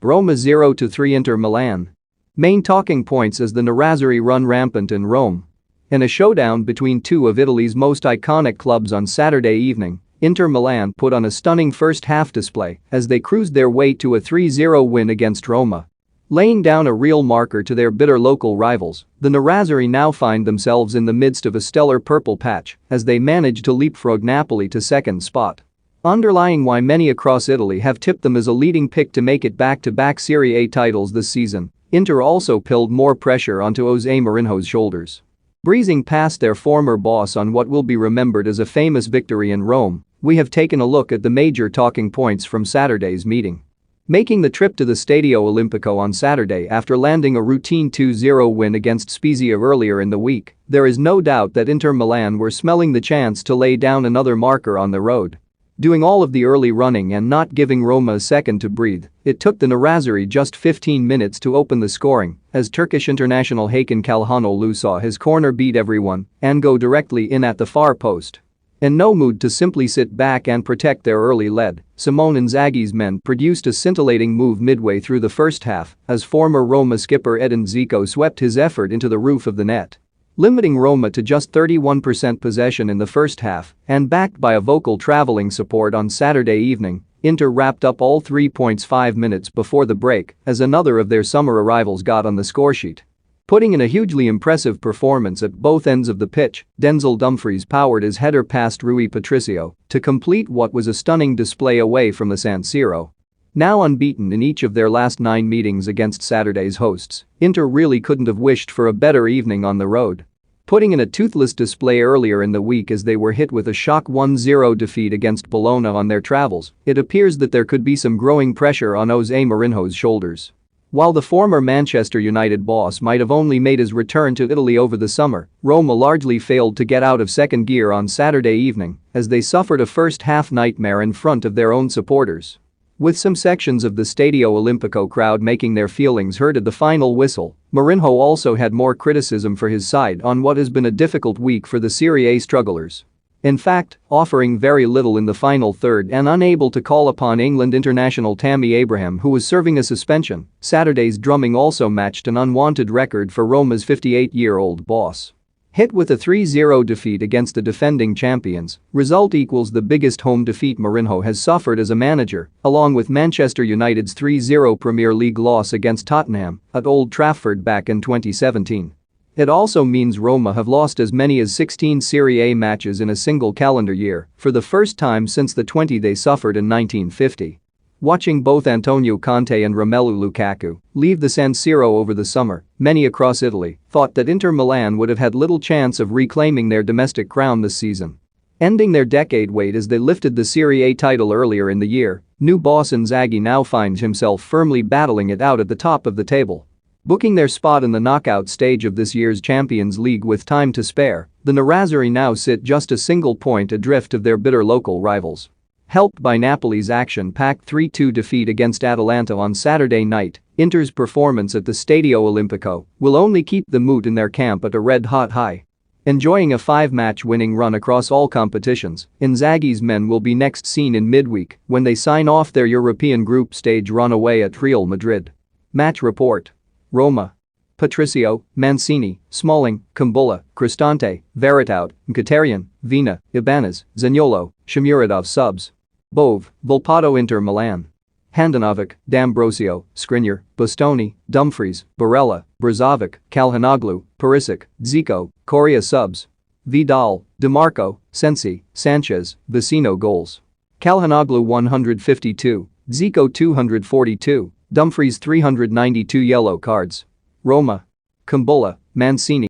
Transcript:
Roma 0-3 Inter Milan. Main talking points as the Nerazzurri run rampant in Rome. In a showdown between two of Italy's most iconic clubs on Saturday evening, Inter Milan put on a stunning first-half display as they cruised their way to a 3-0 win against Roma. Laying down a real marker to their bitter local rivals, the Nerazzurri now find themselves in the midst of a stellar purple patch as they manage to leapfrog Napoli to second spot. Underlying why many across Italy have tipped them as a leading pick to make it back-to-back Serie A titles this season, Inter also pilled more pressure onto Jose Mourinho's shoulders. Breezing past their former boss on what will be remembered as a famous victory in Rome, we have taken a look at the major talking points from Saturday's meeting. Making the trip to the Stadio Olimpico on Saturday after landing a routine 2-0 win against Spezia earlier in the week, there is no doubt that Inter Milan were smelling the chance to lay down another marker on the road. Doing all of the early running and not giving Roma a second to breathe, it took the Nerazzurri just 15 minutes to open the scoring as Turkish international Hakan Çalhanoğlu saw his corner beat everyone and go directly in at the far post. In no mood to simply sit back and protect their early lead, Simone Inzaghi's men produced a scintillating move midway through the first half as former Roma skipper Edin Dzeko swept his effort into the roof of the net. Limiting Roma to just 31% possession in the first half and backed by a vocal traveling support on Saturday evening, Inter wrapped up all 3 points 5 minutes before the break as another of their summer arrivals got on the scoresheet. Putting in a hugely impressive performance at both ends of the pitch, Denzel Dumfries powered his header past Rui Patricio to complete what was a stunning display away from the San Siro. Now unbeaten in each of their last 9 meetings against Saturday's hosts, Inter really couldn't have wished for a better evening on the road. Putting in a toothless display earlier in the week as they were hit with a shock 1-0 defeat against Bologna on their travels, it appears that there could be some growing pressure on Jose Mourinho's shoulders. While the former Manchester United boss might have only made his return to Italy over the summer, Roma largely failed to get out of second gear on Saturday evening as they suffered a first-half nightmare in front of their own supporters. With some sections of the Stadio Olimpico crowd making their feelings heard at the final whistle, Mourinho also had more criticism for his side on what has been a difficult week for the Serie A strugglers. In fact, offering very little in the final third and unable to call upon England international Tammy Abraham, who was serving a suspension, Saturday's drumming also matched an unwanted record for Roma's 58-year-old boss. Hit with a 3-0 defeat against the defending champions, result equals the biggest home defeat Mourinho has suffered as a manager, along with Manchester United's 3-0 Premier League loss against Tottenham at Old Trafford back in 2017. It also means Roma have lost as many as 16 Serie A matches in a single calendar year, for the first time since the 20 they suffered in 1950. Watching both Antonio Conte and Romelu Lukaku leave the San Siro over the summer, many across Italy thought that Inter Milan would have had little chance of reclaiming their domestic crown this season. Ending their decade wait as they lifted the Serie A title earlier in the year, new boss Inzaghi now finds himself firmly battling it out at the top of the table. Booking their spot in the knockout stage of this year's Champions League with time to spare, the Nerazzurri now sit just a single point adrift of their bitter local rivals. Helped by Napoli's action-packed 3-2 defeat against Atalanta on Saturday night, Inter's performance at the Stadio Olimpico will only keep the mood in their camp at a red-hot high. Enjoying a 5-match winning run across all competitions, Inzaghi's men will be next seen in midweek when they sign off their European group stage run away at Real Madrid. Match report. Roma. Patricio, Mancini, Smalling, Kumbulla, Cristante, Veretout, Mkhitaryan, Vina, Ibanez, Zaniolo, Shomurodov subs. Bove, Volpato Inter Milan. Handanovic, D'Ambrosio, Skriniar, Bastoni, Dumfries, Barella, Brozovic, Çalhanoğlu, Perisic, Zico, Correa subs. Vidal, DeMarco, Sensi, Sanchez, Vecino goals. Çalhanoğlu 152, Zico 242, Dumfries 392 yellow cards. Roma. Kumbulla, Mancini.